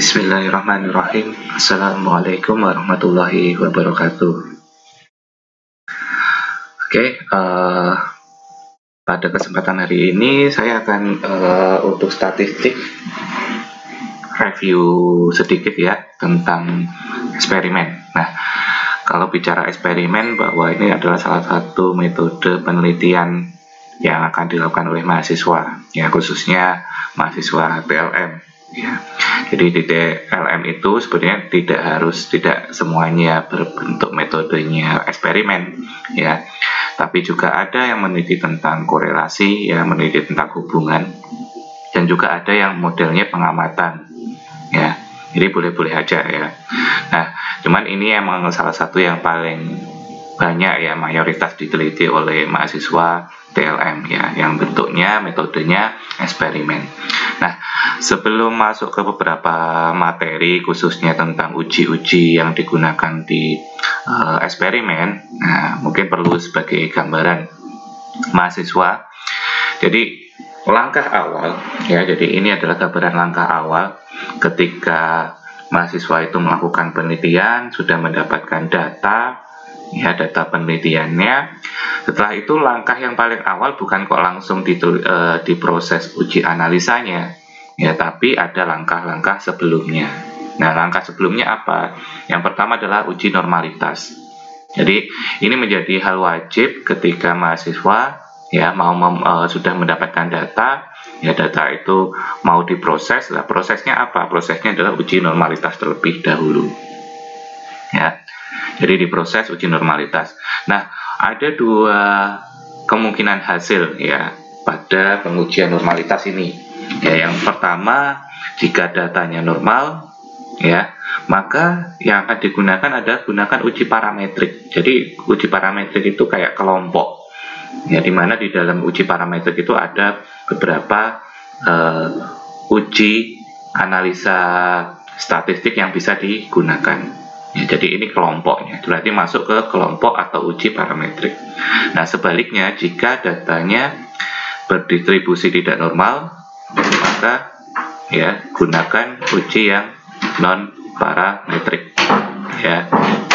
Bismillahirrahmanirrahim. Assalamualaikum warahmatullahi wabarakatuh. Pada kesempatan hari ini saya akan untuk statistik review sedikit ya tentang eksperimen. Nah, kalau bicara eksperimen, bahwa ini adalah salah satu metode penelitian yang akan dilakukan oleh mahasiswa, ya khususnya mahasiswa TLM. Ya, jadi di TLM itu sebenarnya tidak semuanya berbentuk metodenya eksperimen, ya, tapi juga ada yang meneliti tentang korelasi, ya, meneliti tentang hubungan, dan juga ada yang modelnya pengamatan, ya. Jadi boleh-boleh aja ya. Nah, cuman ini emang salah satu yang paling banyak ya, mayoritas diteliti oleh mahasiswa TLM ya, yang bentuknya metodenya eksperimen. Nah, sebelum masuk ke beberapa materi khususnya tentang uji-uji yang digunakan di eksperimen, nah, mungkin perlu sebagai gambaran mahasiswa. Jadi langkah awal ya, jadi ini adalah gambaran langkah awal ketika mahasiswa itu melakukan penelitian, sudah mendapatkan data, ya, data penelitiannya. Setelah itu langkah yang paling awal bukan kok langsung diproses uji analisanya, ya, tapi ada langkah-langkah sebelumnya. Nah, langkah sebelumnya apa? Yang pertama adalah uji normalitas. Jadi ini menjadi hal wajib ketika mahasiswa ya sudah mendapatkan data, ya, data itu mau diproses. Nah, prosesnya apa? Prosesnya adalah uji normalitas terlebih dahulu, ya. Jadi diproses uji normalitas. Nah, ada dua kemungkinan hasil ya pada pengujian normalitas ini. Ya, yang pertama, jika datanya normal, ya, maka yang akan digunakan adalah gunakan uji parametrik. Jadi uji parametrik itu kayak kelompok, ya, dimana di dalam uji parametrik itu ada beberapa uji analisa statistik yang bisa digunakan. Ya, jadi ini kelompoknya, berarti masuk ke kelompok atau uji parametrik. Nah, sebaliknya jika datanya berdistribusi tidak normal, maka ya gunakan uji yang non parametrik. Ya,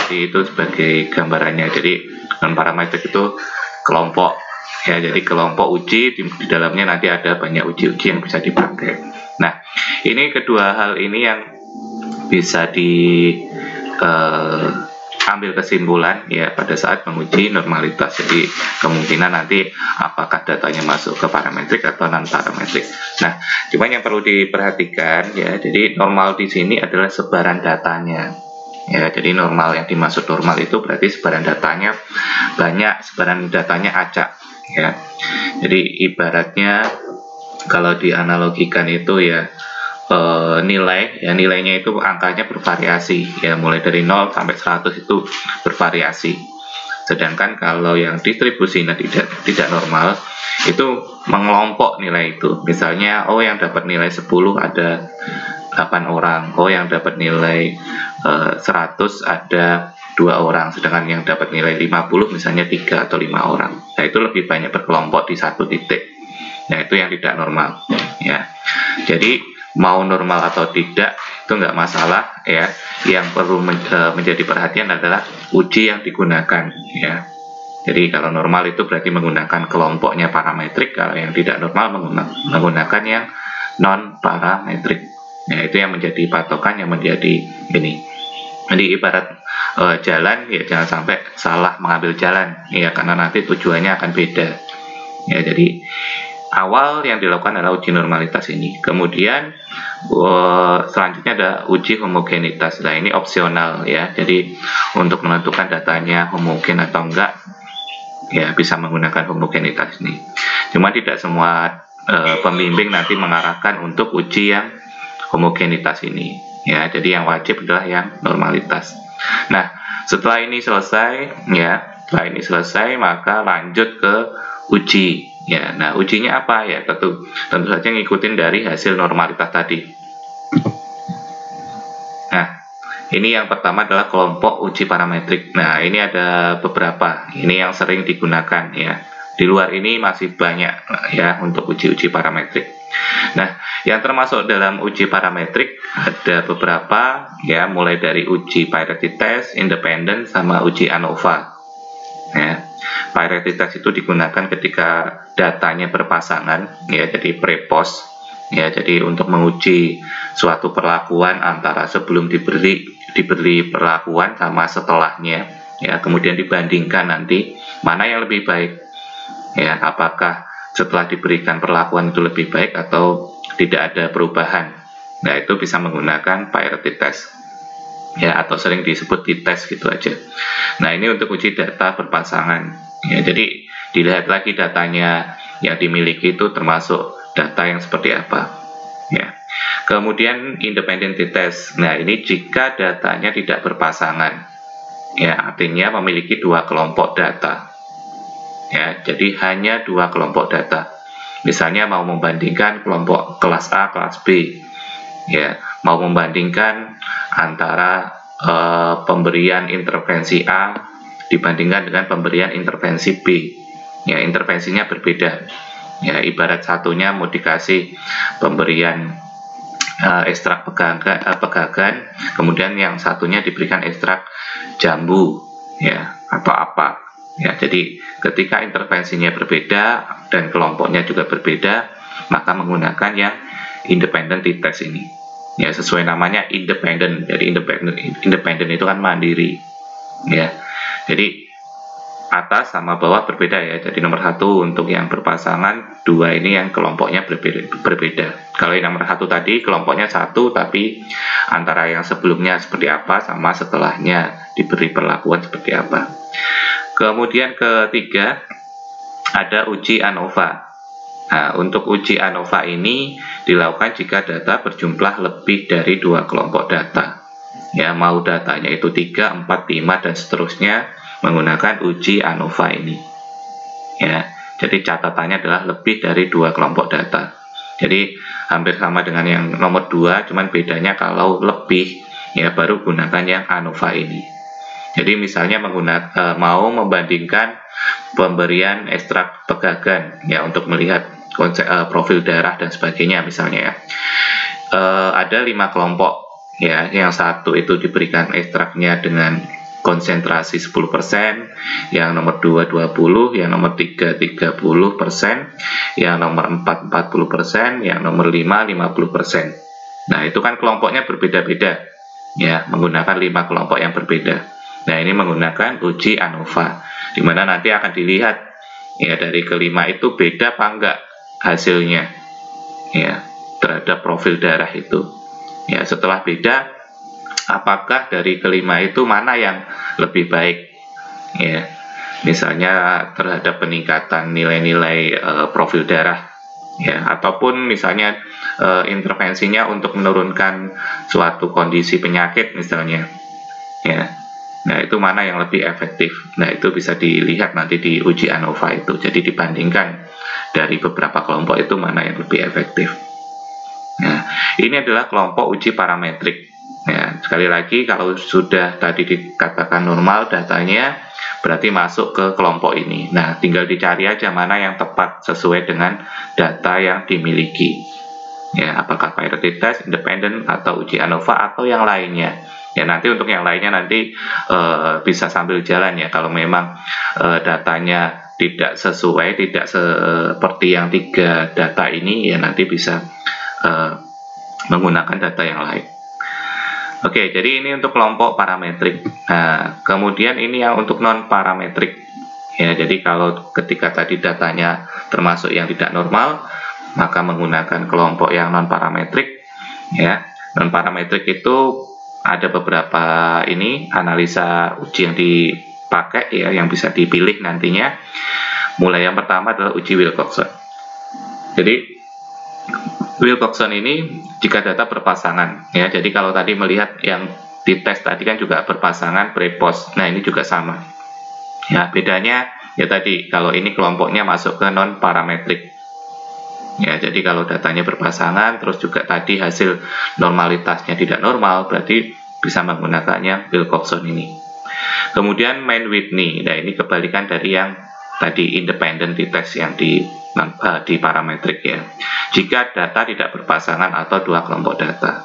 jadi itu sebagai gambarannya. Jadi non parametrik itu kelompok. Ya, jadi kelompok uji di dalamnya nanti ada banyak uji-uji yang bisa dipakai. Nah, ini kedua hal ini yang bisa ambil kesimpulan ya pada saat menguji normalitas. Jadi kemungkinan nanti apakah datanya masuk ke parametrik atau non parametrik. Nah, cuman yang perlu diperhatikan ya, jadi normal di sini adalah sebaran datanya. Ya, jadi normal, yang dimaksud normal itu berarti sebaran datanya banyak, sebaran datanya acak ya. Jadi ibaratnya kalau dianalogikan itu ya, nilainya itu angkanya bervariasi ya, mulai dari 0 sampai 100 itu bervariasi. Sedangkan kalau yang distribusinya tidak normal itu mengelompok nilai itu. Misalnya yang dapat nilai 10 ada 8 orang, yang dapat nilai 100 ada 2 orang, sedangkan yang dapat nilai 50 misalnya 3 atau 5 orang. Nah, itu lebih banyak berkelompok di satu titik. Nah, itu yang tidak normal ya. Jadi mau normal atau tidak itu nggak masalah ya. Yang perlu menjadi perhatian adalah uji yang digunakan ya. Jadi kalau normal itu berarti menggunakan kelompoknya parametrik, kalau yang tidak normal menggunakan yang non parametrik. Nah, itu yang menjadi patokan, yang menjadi ini. Jadi ibarat jalan ya, jangan sampai salah mengambil jalan ya, karena nanti tujuannya akan beda ya. Jadi awal yang dilakukan adalah uji normalitas ini. Kemudian selanjutnya ada uji homogenitas. Nah, ini opsional ya. Jadi untuk menentukan datanya homogen atau enggak ya, bisa menggunakan homogenitas ini. Cuma tidak semua pembimbing nanti mengarahkan untuk uji yang homogenitas ini ya. Jadi yang wajib adalah yang normalitas. Nah, setelah ini selesai ya, maka lanjut ke uji ya. Nah, ujinya apa ya? Tentu saja ngikutin dari hasil normalitas tadi. Nah, ini yang pertama adalah kelompok uji parametrik. Nah, ini ada beberapa. Ini yang sering digunakan ya. Di luar ini masih banyak ya untuk uji-uji parametrik. Nah, yang termasuk dalam uji parametrik ada beberapa ya, mulai dari uji parity test, independent, sama uji ANOVA. Ya, parity test itu digunakan ketika datanya berpasangan ya, jadi pre-post ya, jadi untuk menguji suatu perlakuan antara sebelum diberi perlakuan sama setelahnya ya, kemudian dibandingkan nanti mana yang lebih baik ya, apakah setelah diberikan perlakuan itu lebih baik atau tidak ada perubahan. Nah, itu bisa menggunakan parity test ya, atau sering disebut t-test gitu aja. Nah, ini untuk uji data berpasangan ya, jadi dilihat lagi datanya yang dimiliki itu termasuk data yang seperti apa ya. Kemudian independent t-test. Nah, ini jika datanya tidak berpasangan ya, artinya memiliki dua kelompok data ya, jadi hanya dua kelompok data. Misalnya mau membandingkan kelompok kelas A, kelas B ya, mau membandingkan antara pemberian intervensi A dibandingkan dengan pemberian intervensi B ya, intervensinya berbeda ya, ibarat satunya mau dikasih pemberian ekstrak pegagan, kemudian yang satunya diberikan ekstrak jambu ya, atau apa ya. Jadi ketika intervensinya berbeda dan kelompoknya juga berbeda, maka menggunakan yang independent t-test ini ya, sesuai namanya independent. Jadi independent itu kan mandiri ya, jadi atas sama bawah berbeda ya. Jadi nomor 1 untuk yang berpasangan, 2 ini yang kelompoknya berbeda. Kalau yang nomor 1 tadi kelompoknya 1, tapi antara yang sebelumnya seperti apa sama setelahnya diberi perlakuan seperti apa. Kemudian ketiga ada uji ANOVA. Nah, untuk uji ANOVA ini dilakukan jika data berjumlah lebih dari 2 kelompok data ya, mau datanya itu 3, 4, 5 dan seterusnya, menggunakan uji ANOVA ini ya. Jadi catatannya adalah lebih dari 2 kelompok data. Jadi hampir sama dengan yang nomor 2, cuman bedanya kalau lebih ya baru gunakan yang ANOVA ini. Jadi misalnya mau membandingkan pemberian ekstrak pegagan ya, untuk melihat profil darah dan sebagainya misalnya ya. Ada 5 kelompok ya, yang satu itu diberikan ekstraknya dengan konsentrasi 10%, yang nomor 2 20%, yang nomor 3 30%, yang nomor 4 40%, yang nomor 5 50%. Nah, itu kan kelompoknya berbeda-beda ya, menggunakan 5 kelompok yang berbeda. Nah, ini menggunakan uji ANOVA, di mana nanti akan dilihat ya dari kelima itu beda apa enggak hasilnya ya terhadap profil darah itu ya. Setelah beda, apakah dari kelima itu mana yang lebih baik ya, misalnya terhadap peningkatan nilai-nilai profil darah ya, ataupun misalnya intervensinya untuk menurunkan suatu kondisi penyakit misalnya ya. Nah, itu mana yang lebih efektif. Nah, itu bisa dilihat nanti di uji ANOVA itu. Jadi dibandingkan dari beberapa kelompok itu mana yang lebih efektif. Nah, ini adalah kelompok uji parametrik. Ya, sekali lagi kalau sudah tadi dikatakan normal datanya, berarti masuk ke kelompok ini. Nah, tinggal dicari aja mana yang tepat sesuai dengan data yang dimiliki. Ya, apakah parity test, independent, atau uji ANOVA, atau yang lainnya. Ya, nanti untuk yang lainnya nanti bisa sambil jalan ya. Kalau memang datanya tidak sesuai, tidak seperti yang 3 data ini, ya nanti bisa menggunakan data yang lain. Oke, jadi ini untuk kelompok parametrik. Nah, kemudian ini yang untuk non parametrik. Ya, jadi kalau ketika tadi datanya termasuk yang tidak normal, maka menggunakan kelompok yang non parametrik. Ya, non parametrik itu ada beberapa ini analisa uji yang dipakai ya, yang bisa dipilih nantinya. Mulai yang pertama adalah uji Wilcoxon. Jadi Wilcoxon ini jika data berpasangan ya, jadi kalau tadi melihat yang dites tadi kan juga berpasangan pre-post. Nah, ini juga sama. Ya, bedanya ya tadi kalau ini kelompoknya masuk ke non parametrik. Ya, jadi kalau datanya berpasangan, terus juga tadi hasil normalitasnya tidak normal, berarti bisa menggunakannya Wilcoxon ini. Kemudian Mann-Whitney, nah ini kebalikan dari yang tadi independent test yang di parametrik ya. Jika data tidak berpasangan atau dua kelompok data.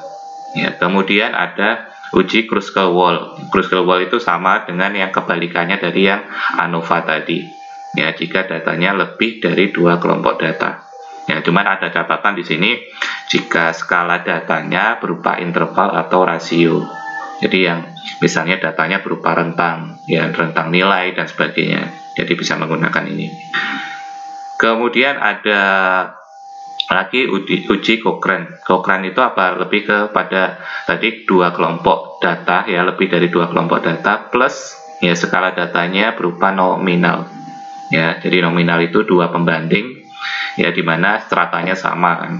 Ya, kemudian ada uji Kruskal Wall. Kruskal Wall itu sama dengan yang kebalikannya dari yang ANOVA tadi. Ya, jika datanya lebih dari dua kelompok data. Ya, cuman ada catatan di sini jika skala datanya berupa interval atau rasio. Jadi yang misalnya datanya berupa rentang, ya rentang nilai dan sebagainya. Jadi bisa menggunakan ini. Kemudian ada lagi uji Cochrane. Cochrane itu apa? Lebih kepada tadi dua kelompok data, ya lebih dari dua kelompok data plus ya skala datanya berupa nominal. Ya, jadi nominal itu dua pembanding, ya dimana stratanya sama kan.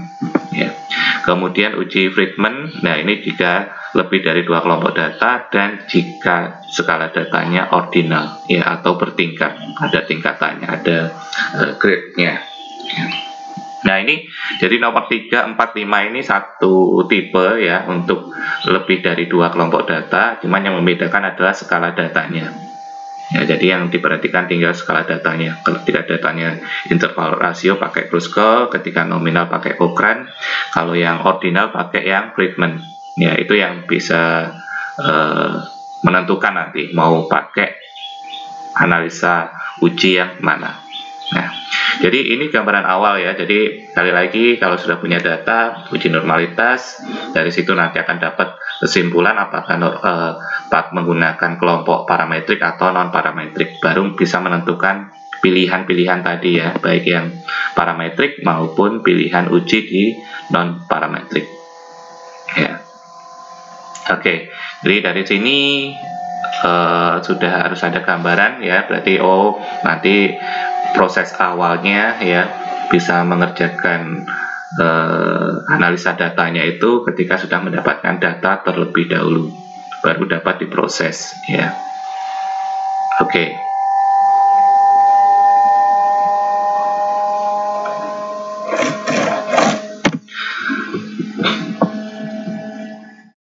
Ya. Kemudian uji Friedman. Nah ini jika lebih dari dua kelompok data dan jika skala datanya ordinal, ya atau bertingkat, ada tingkatannya, ada grade-nya. Ya. Nah ini jadi nomor 3, 4, 5 ini satu tipe ya untuk lebih dari dua kelompok data, cuman yang membedakan adalah skala datanya. Ya, jadi yang diperhatikan tinggal skala datanya. Ketika datanya interval rasio pakai Kruskal, ketika nominal pakai Cochrane, kalau yang ordinal pakai yang Friedman. Ya itu yang bisa menentukan nanti mau pakai analisa uji yang mana. Nah, jadi ini gambaran awal ya. Jadi sekali lagi kalau sudah punya data uji normalitas, dari situ nanti akan dapat kesimpulan apakah menggunakan kelompok parametrik atau non parametrik. Baru bisa menentukan pilihan-pilihan tadi ya, baik yang parametrik maupun pilihan uji di non parametrik. Ya. Oke, jadi dari sini sudah harus ada gambaran ya. Berarti nanti proses awalnya ya bisa mengerjakan analisa datanya itu ketika sudah mendapatkan data terlebih dahulu, baru dapat diproses ya. Oke.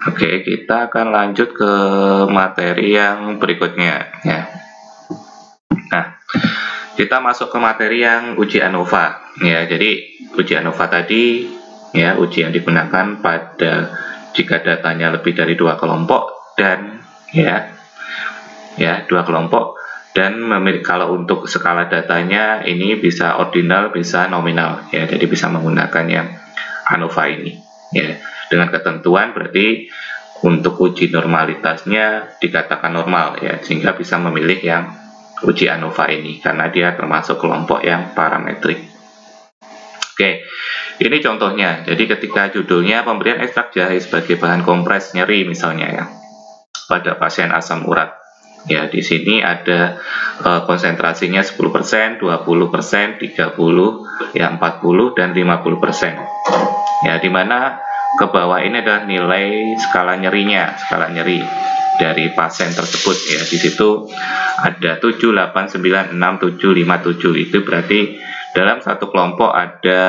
Oke, kita akan lanjut ke materi yang berikutnya ya. Nah, kita masuk ke materi yang uji ANOVA ya. Jadi uji ANOVA tadi ya uji yang digunakan pada jika datanya lebih dari dua kelompok dan ya dua kelompok dan kalau untuk skala datanya ini bisa ordinal bisa nominal ya. Jadi bisa menggunakan yang ANOVA ini ya. Dengan ketentuan berarti untuk uji normalitasnya dikatakan normal ya, sehingga bisa memilih yang uji ANOVA ini karena dia termasuk kelompok yang parametrik. Oke, ini contohnya. Jadi ketika judulnya pemberian ekstrak jahe sebagai bahan kompres nyeri misalnya ya pada pasien asam urat. Ya, di sini ada konsentrasinya 10%, 20%, 30, ya 40 dan 50%. Ya, di mana ke bawah ini adalah nilai skala nyerinya, skala nyeri dari pasien tersebut ya. Di situ ada 7, 8, 9, 6, 7, 5, 7. Itu berarti dalam satu kelompok ada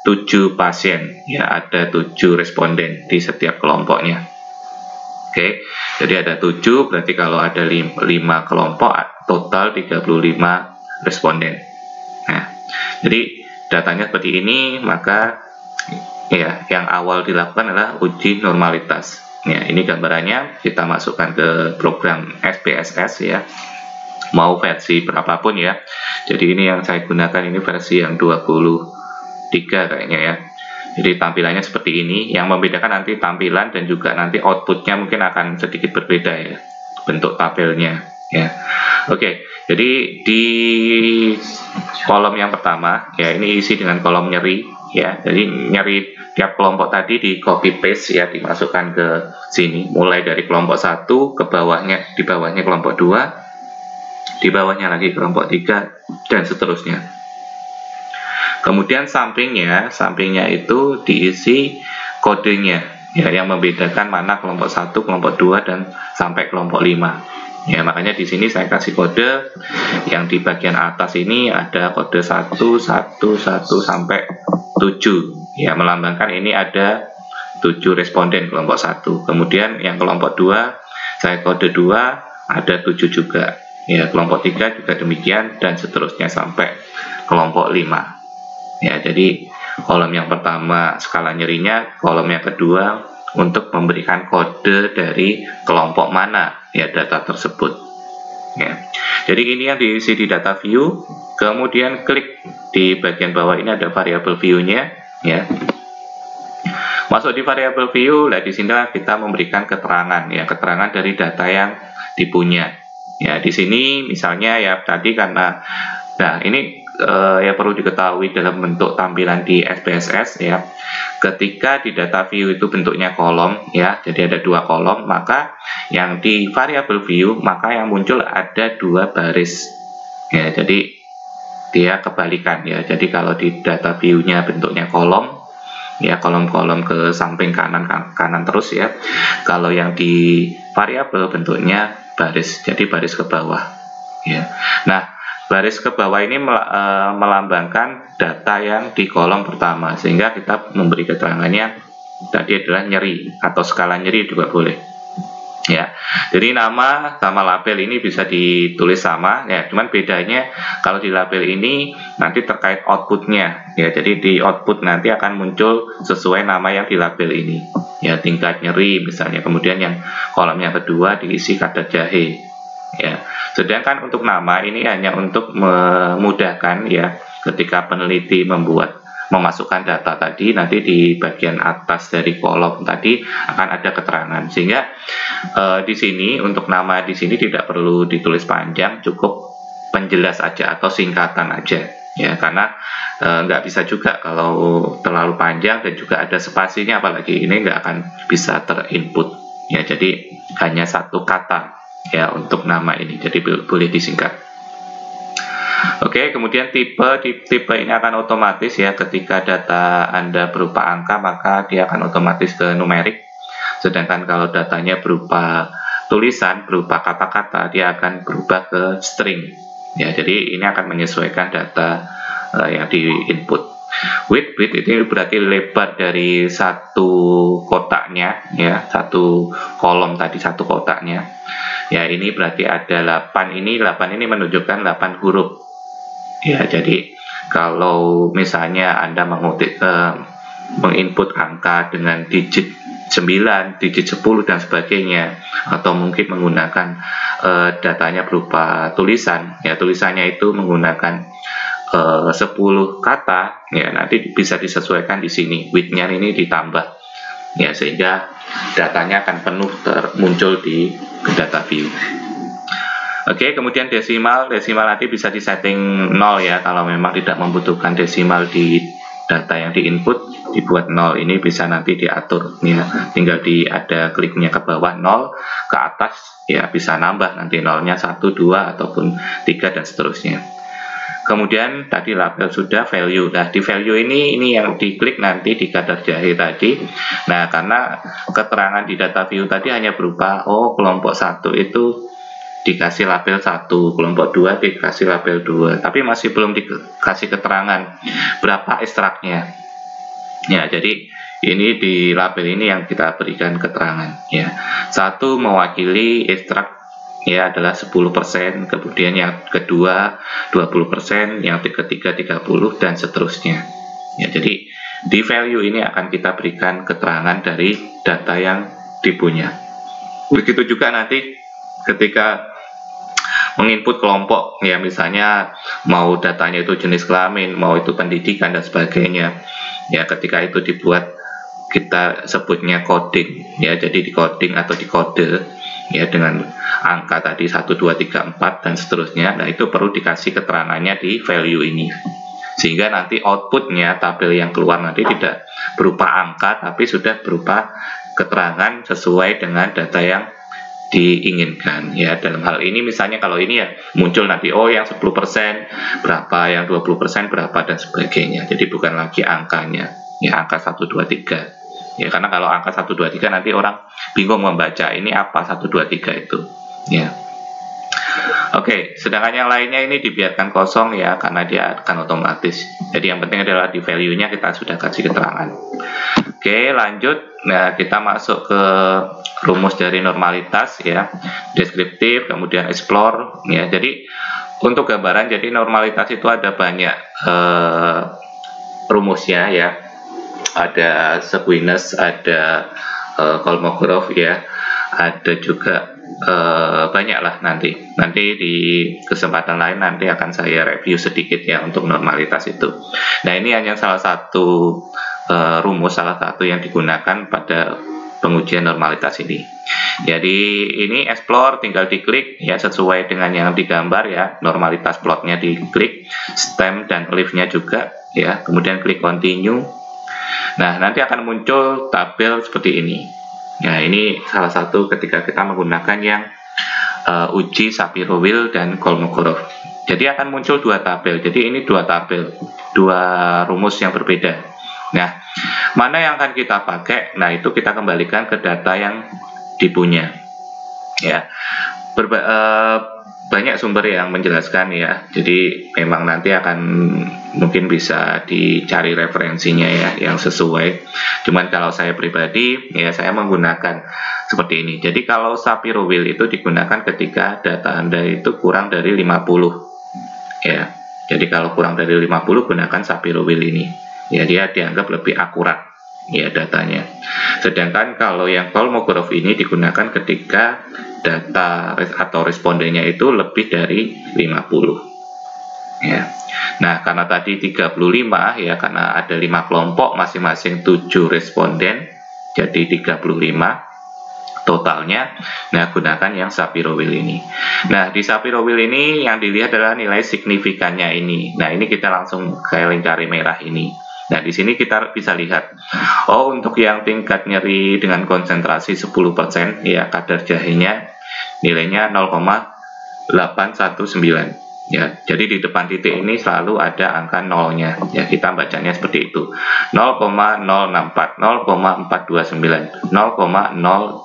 7 pasien ya, ada 7 responden di setiap kelompoknya. Oke, jadi ada 7, berarti kalau ada 5 kelompok total 35 responden. Nah, jadi datanya seperti ini, maka ya, yang awal dilakukan adalah uji normalitas. Ya, ini gambarannya kita masukkan ke program SPSS ya. Mau versi berapapun ya. Jadi ini yang saya gunakan ini versi yang 23 kayaknya ya. Jadi tampilannya seperti ini. Yang membedakan nanti tampilan dan juga nanti outputnya mungkin akan sedikit berbeda ya. Bentuk tabelnya ya. Oke, jadi di kolom yang pertama ya ini isi dengan kolom nyeri ya. Jadi nyeri tiap kelompok tadi di copy paste ya, dimasukkan ke sini mulai dari kelompok 1 ke bawahnya, di bawahnya kelompok 2, di bawahnya lagi kelompok 3 dan seterusnya. Kemudian sampingnya itu diisi kodenya ya, yang membedakan mana kelompok 1, kelompok 2 dan sampai kelompok 5. Ya, makanya di sini saya kasih kode yang di bagian atas ini ada kode 1, 1, 1 sampai 7. Ya, melambangkan ini ada 7 responden kelompok 1. Kemudian yang kelompok 2 saya kode 2 ada 7 juga. ya kelompok 3 juga demikian, dan seterusnya sampai kelompok 5. Ya, jadi kolom yang pertama skala nyerinya, kolom yang kedua untuk memberikan kode dari kelompok mana ya data tersebut. Ya. Jadi ini yang diisi di data view, kemudian klik di bagian bawah ini ada variabel view-nya ya. Masuk di variabel view, nah di sini kita memberikan keterangan ya, keterangan dari data yang dipunya. Ya, di sini misalnya ya tadi karena nah ini ya perlu diketahui dalam bentuk tampilan di SPSS ya. Ketika di data view itu bentuknya kolom ya, jadi ada 2 kolom, maka yang di variabel view maka yang muncul ada 2 baris. Ya, jadi dia kebalikan ya. Jadi kalau di data view-nya bentuknya kolom ya, kolom-kolom ke samping kanan terus ya. Kalau yang di variabel bentuknya baris, jadi baris ke bawah ya. Nah, baris ke bawah ini melambangkan data yang di kolom pertama, sehingga kita memberi keterangannya tadi adalah nyeri atau skala nyeri juga boleh ya. Jadi nama sama label ini bisa ditulis sama ya, cuman bedanya kalau di label ini nanti terkait outputnya ya. Jadi di output nanti akan muncul sesuai nama yang di label ini ya, tingkat nyeri misalnya. Kemudian yang kolom yang kedua diisi kadar jahe ya. Sedangkan untuk nama ini hanya untuk memudahkan ya, ketika peneliti memasukkan data tadi, nanti di bagian atas dari kolom tadi akan ada keterangan, sehingga di sini untuk nama di sini tidak perlu ditulis panjang, cukup penjelas aja atau singkatan aja ya, karena nggak bisa juga kalau terlalu panjang dan juga ada spasinya, apalagi ini nggak akan bisa terinput ya. Jadi hanya 1 kata ya untuk nama ini, jadi boleh disingkat. Oke, kemudian tipe ini akan otomatis ya, ketika data Anda berupa angka maka dia akan otomatis ke numerik. Sedangkan kalau datanya berupa tulisan, berupa kata-kata, dia akan berubah ke string. Ya, jadi ini akan menyesuaikan data yang di input. Width ini berarti lebar dari satu kotaknya ya, satu kolom tadi, satu kotaknya. Ya, ini berarti ada 8 ini menunjukkan 8 huruf. Ya, jadi kalau misalnya Anda menginput angka dengan digit 9, digit 10 dan sebagainya, atau mungkin menggunakan datanya berupa tulisan, ya tulisannya itu menggunakan 10 kata, ya nanti bisa disesuaikan di sini, width-nya ini ditambah, ya sehingga datanya akan penuh muncul di data view. Oke, kemudian desimal nanti bisa disetting 0 ya, kalau memang tidak membutuhkan desimal di data yang diinput, dibuat 0. Ini bisa nanti diatur ya, tinggal ada kliknya ke bawah 0, ke atas ya bisa nambah nanti 0-nya 1, 2 ataupun 3 dan seterusnya. Kemudian tadi label sudah, value. Nah, di value ini yang diklik nanti di kadar jahe tadi. Nah, karena keterangan di data view tadi hanya berupa kelompok 1 itu dikasih label 1, kelompok 2 dikasih label 2, tapi masih belum dikasih keterangan berapa ekstraknya. Ya, jadi ini di label ini yang kita berikan keterangan ya. 1 mewakili ekstrak ya adalah 10%, kemudian yang kedua 20%, yang ketiga 30 dan seterusnya. Ya, jadi di value ini akan kita berikan keterangan dari data yang dipunya. Begitu juga nanti ketika menginput kelompok ya, misalnya mau datanya itu jenis kelamin, mau itu pendidikan dan sebagainya ya, ketika itu dibuat kita sebutnya coding ya, jadi di coding atau di kode ya dengan angka tadi 1, 2, 3, 4 dan seterusnya. Nah, itu perlu dikasih keterangannya di value ini, sehingga nanti outputnya tabel yang keluar nanti tidak berupa angka tapi sudah berupa keterangan sesuai dengan data yang diinginkan ya. Dalam hal ini misalnya kalau ini ya muncul nanti yang 10% berapa, yang 20% berapa dan sebagainya. Jadi bukan lagi angkanya ya, angka 1, 2, 3 ya, karena kalau angka 1, 2, 3 nanti orang bingung membaca ini apa 1, 2, 3 itu ya. Oke, sedangkan yang lainnya ini dibiarkan kosong ya, karena dia akan otomatis. Jadi yang penting adalah di value-nya kita sudah kasih keterangan. Oke, lanjut. Nah, kita masuk ke rumus dari normalitas ya, deskriptif, kemudian explore ya. Jadi untuk gambaran, jadi normalitas itu ada banyak rumusnya ya. Ada Squinus, ada Kolmogorov ya, ada juga banyak lah nanti di kesempatan lain nanti akan saya review sedikit ya untuk normalitas itu. Nah, ini hanya salah satu rumus, salah satu yang digunakan pada pengujian normalitas ini. Jadi ini explore, tinggal diklik ya sesuai dengan yang digambar ya, normalitas plotnya diklik, stem dan leaf-nya juga ya, kemudian klik continue. Nah, nanti akan muncul tabel seperti ini. Nah, ini salah satu ketika kita menggunakan yang uji Shapiro-Wilk dan Kolmogorov. Jadi akan muncul dua tabel. Jadi ini dua tabel, dua rumus yang berbeda. Nah, mana yang akan kita pakai? Nah, itu kita kembalikan ke data yang dipunya. Ya, banyak sumber yang menjelaskan ya. Jadi memang nanti akan mungkin bisa dicari referensinya ya yang sesuai. Cuman kalau saya pribadi ya saya menggunakan seperti ini. Jadi kalau Shapiro-Wilk itu digunakan ketika data Anda itu kurang dari 50 ya. Jadi kalau kurang dari 50 gunakan Shapiro-Wilk ini. Ya, dia dianggap lebih akurat ya datanya. Sedangkan kalau yang Kolmogorov ini digunakan ketika data atau respondennya itu lebih dari 50 ya. Nah, karena tadi 35 ya, karena ada 5 kelompok masing-masing 7 responden, jadi 35 totalnya. Nah, gunakan yang Shapiro-Wilk ini. Nah, di Shapiro-Wilk ini yang dilihat adalah nilai signifikannya ini. Nah, ini kita langsung ke lingkaran merah ini. Nah, di sini kita bisa lihat, oh untuk yang tingkat nyeri dengan konsentrasi 10% ya, kadar jahenya nilainya 0,819 ya. Jadi di depan titik ini selalu ada angka nolnya ya, kita bacanya seperti itu, 0,064, 0,429, 0,062,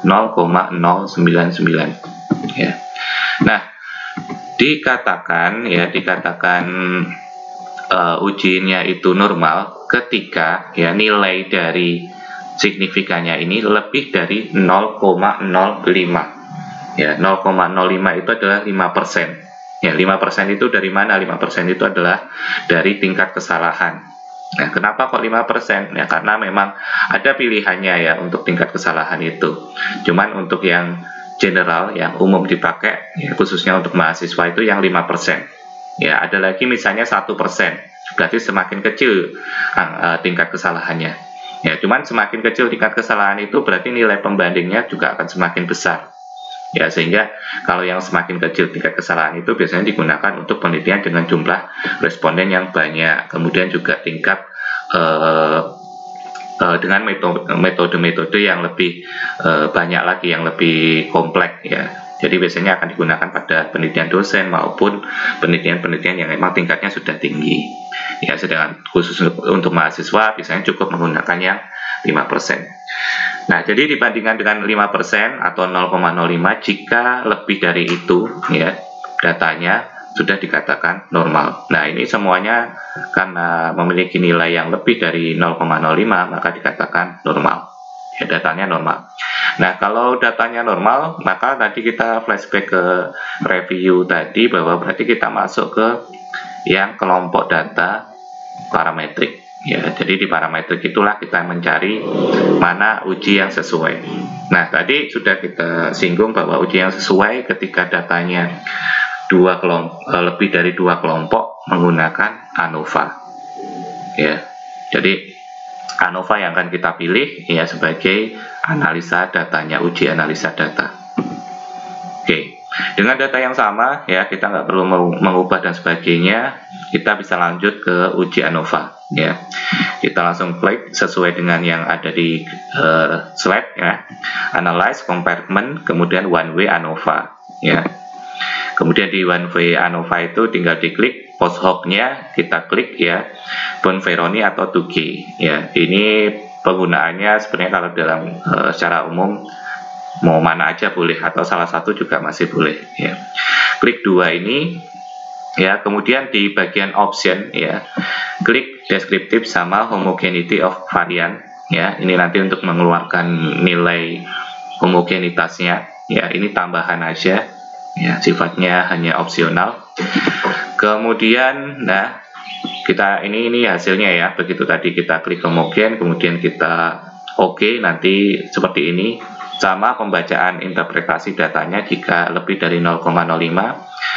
0,099 ya. Nah, dikatakan ujiannya itu normal ketika ya nilai dari signifikannya ini lebih dari 0,05 ya. 0,05 itu adalah 5% ya. 5% itu dari mana? 5% itu adalah dari tingkat kesalahan. Nah, kenapa kok 5%? Ya karena memang ada pilihannya ya untuk tingkat kesalahan itu. Cuman untuk yang general, yang umum dipakai ya, khususnya untuk mahasiswa itu yang 5%. Ya, ada lagi misalnya 1%, berarti semakin kecil tingkat kesalahannya. Ya, cuman semakin kecil tingkat kesalahan itu berarti nilai pembandingnya juga akan semakin besar. Ya, sehingga kalau yang semakin kecil tingkat kesalahan itu biasanya digunakan untuk penelitian dengan jumlah responden yang banyak. Kemudian juga tingkat dengan metode-metode yang lebih banyak lagi, yang lebih kompleks ya. Jadi biasanya akan digunakan pada penelitian dosen maupun penelitian-penelitian yang memang tingkatnya sudah tinggi. Ya, sedangkan khusus untuk mahasiswa biasanya cukup menggunakan yang 5%. Nah, jadi dibandingkan dengan 5% atau 0,05, jika lebih dari itu ya datanya sudah dikatakan normal. Nah, ini semuanya karena memiliki nilai yang lebih dari 0,05 maka dikatakan normal. Ya, datanya normal. Nah, kalau datanya normal, maka tadi kita flashback ke review tadi bahwa berarti kita masuk ke yang kelompok data parametrik. Ya, jadi di parametrik itulah kita mencari mana uji yang sesuai. Nah, tadi sudah kita singgung bahwa uji yang sesuai ketika datanya lebih dari 2 kelompok menggunakan ANOVA. Ya, jadi ANOVA yang akan kita pilih ya sebagai analisa datanya, uji analisa data. Oke, dengan data yang sama ya, kita nggak perlu mengubah dan sebagainya, kita bisa lanjut ke uji ANOVA ya. Kita langsung klik sesuai dengan yang ada di slide ya, analyze, compartment, kemudian one way ANOVA ya. Kemudian di one way ANOVA itu tinggal diklik, post hoc-nya kita klik ya, Bonferroni atau Tukey ya. Ini penggunaannya sebenarnya kalau dalam secara umum mau mana aja boleh, atau salah satu juga masih boleh ya. Klik 2 ini ya, kemudian di bagian option ya, klik descriptive sama homogeneity of variant ya. Ini nanti untuk mengeluarkan nilai homogenitasnya ya, ini tambahan aja ya, sifatnya hanya opsional. Kemudian nah, kita ini hasilnya ya, begitu tadi kita klik homogen, kemudian kita oke, nanti seperti ini. Sama pembacaan interpretasi datanya, jika lebih dari 0,05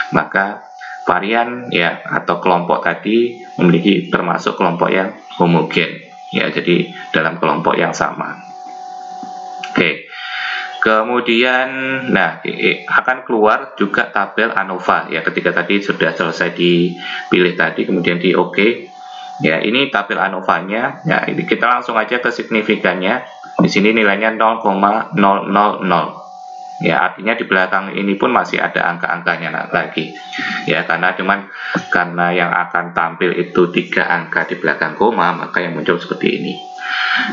maka varian ya atau kelompok tadi memiliki termasuk kelompok yang homogen ya, jadi dalam kelompok yang sama. Oke. Kemudian nah akan keluar juga tabel ANOVA ya, ketika tadi sudah selesai dipilih tadi kemudian di oke ya, ini tabel ANOVA-nya ya. Ini kita langsung aja ke signifikannya. Di sini nilainya 0,000 ya, artinya di belakang ini pun masih ada angka-angkanya lagi ya, karena yang akan tampil itu 3 angka di belakang koma, maka yang muncul seperti ini.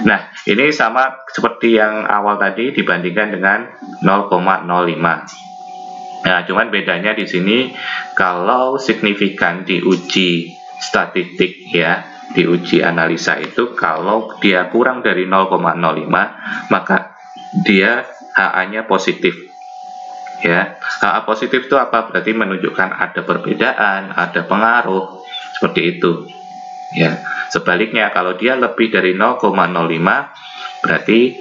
Nah, ini sama seperti yang awal tadi dibandingkan dengan 0,05. Nah, cuman bedanya di sini kalau signifikan diuji statistik ya, diuji analisa itu kalau dia kurang dari 0,05 maka dia HA-nya positif ya. HA positif itu apa? Berarti menunjukkan ada perbedaan, ada pengaruh, seperti itu ya. Sebaliknya kalau dia lebih dari 0,05 berarti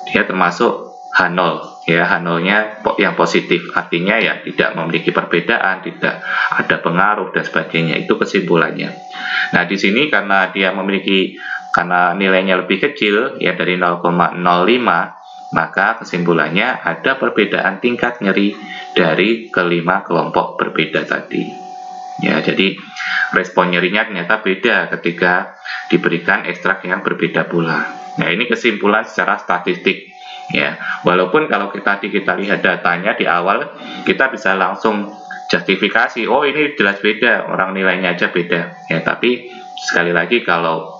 dia termasuk H0 ya, H0-nya yang positif, artinya ya tidak memiliki perbedaan, tidak ada pengaruh dan sebagainya. Itu kesimpulannya. Nah, di sini karena nilainya lebih kecil ya, dari 0,05, maka kesimpulannya ada perbedaan tingkat nyeri dari kelima kelompok berbeda tadi ya. Jadi respon nyerinya ternyata beda ketika diberikan ekstrak yang berbeda pula. Nah, ini kesimpulan secara statistik ya. Walaupun kalau kita lihat datanya di awal, kita bisa langsung justifikasi, oh ini jelas beda, orang nilainya aja beda ya. Tapi sekali lagi kalau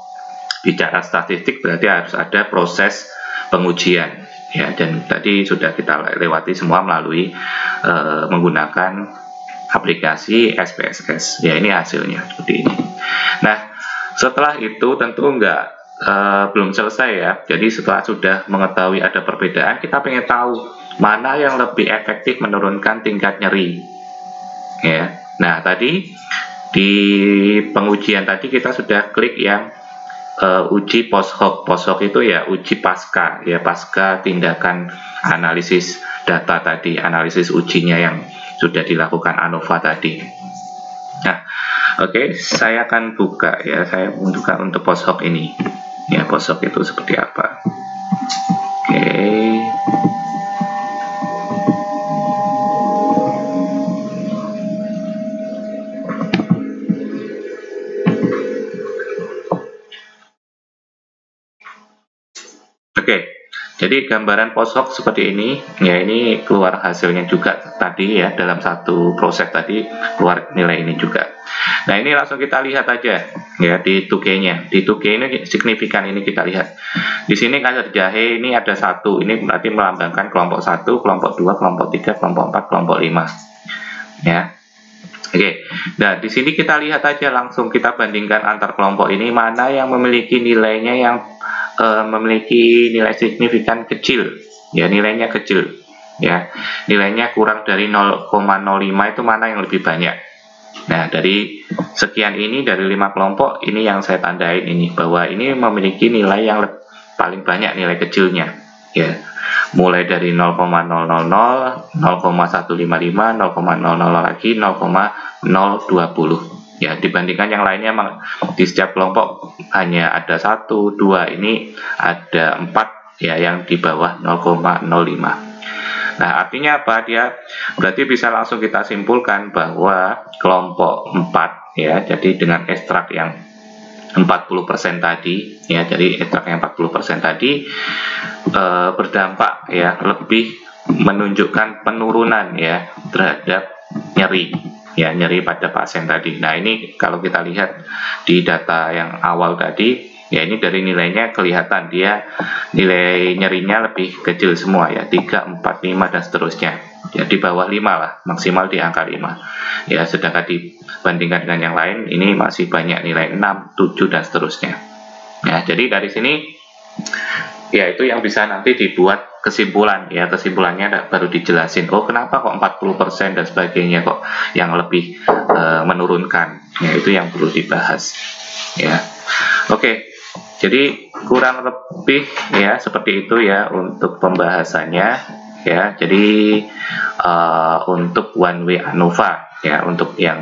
bicara statistik berarti harus ada proses pengujian ya, dan tadi sudah kita lewati semua melalui menggunakan aplikasi SPSS ya. Ini hasilnya seperti ini. Nah, setelah itu tentu belum selesai ya. Jadi setelah sudah mengetahui ada perbedaan, kita pengen tahu mana yang lebih efektif menurunkan tingkat nyeri ya. Nah, tadi di pengujian tadi kita sudah klik yang uji post hoc. Post hoc itu ya uji pasca ya, pasca tindakan analisis data tadi, analisis ujinya yang sudah dilakukan ANOVA tadi. Nah, oke, saya akan buka ya, saya buka untuk post hoc ini ya. Post hoc itu seperti apa? Oke. Oke, jadi gambaran post hoc seperti ini ya. Ini keluar hasilnya juga tadi ya, dalam satu proses tadi keluar nilai ini juga. Nah, ini langsung kita lihat aja ya di 2K-nya. Di 2K ini signifikan, ini kita lihat. Di sini kadar jahe ini ada 1, ini berarti melambangkan kelompok 1, kelompok 2, kelompok 3, kelompok 4, kelompok 5 ya. Oke, nah di sini kita lihat aja langsung, kita bandingkan antar kelompok ini mana yang memiliki nilainya yang memiliki nilai signifikan kecil ya, nilainya kecil ya, nilainya kurang dari 0,05 itu mana yang lebih banyak. Nah, dari sekian ini, dari 5 kelompok ini yang saya tandain ini, bahwa ini memiliki nilai yang paling banyak nilai kecilnya ya, mulai dari 0,000, 0,155, 0,00 lagi, 0,020 ya. Dibandingkan yang lainnya di setiap kelompok hanya ada 1, 2, ini ada 4 ya yang di bawah 0,05. Nah, artinya apa? Dia berarti bisa langsung kita simpulkan bahwa kelompok 4 ya, jadi dengan ekstrak yang 40% tadi ya, jadi ekstrak yang 40% tadi berdampak ya, lebih menunjukkan penurunan ya terhadap nyeri ya, nyeri pada pasien tadi. Nah, ini kalau kita lihat di data yang awal tadi Ya, ini dari nilainya kelihatan dia nilai nyerinya lebih kecil semua ya, 3, 4, 5 dan seterusnya. Ya, di bawah 5 lah, maksimal di angka 5. Ya, sedangkan dibandingkan dengan yang lain ini masih banyak nilai 6, 7 dan seterusnya. Ya, jadi dari sini ya itu yang bisa nanti dibuat kesimpulan ya, kesimpulannya baru dijelasin, oh kenapa kok 40% dan sebagainya kok yang lebih menurunkan. Ya, itu yang perlu dibahas ya. Oke, jadi kurang lebih ya seperti itu ya untuk pembahasannya ya. Jadi untuk one way ANOVA ya, untuk yang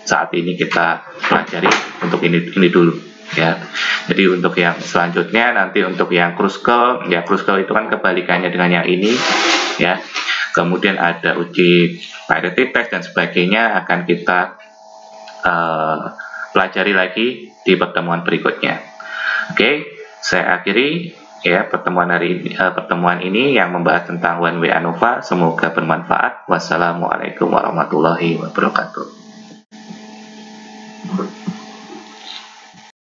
saat ini kita pelajari untuk ini dulu ya. Jadi untuk yang selanjutnya nanti untuk yang Kruskal ya, Kruskal itu kan kebalikannya dengan yang ini ya. Kemudian ada uji parity test dan sebagainya akan kita pelajari lagi di pertemuan berikutnya. Oke, saya akhiri ya pertemuan ini yang membahas tentang one way ANOVA. Semoga bermanfaat. Wassalamualaikum warahmatullahi wabarakatuh.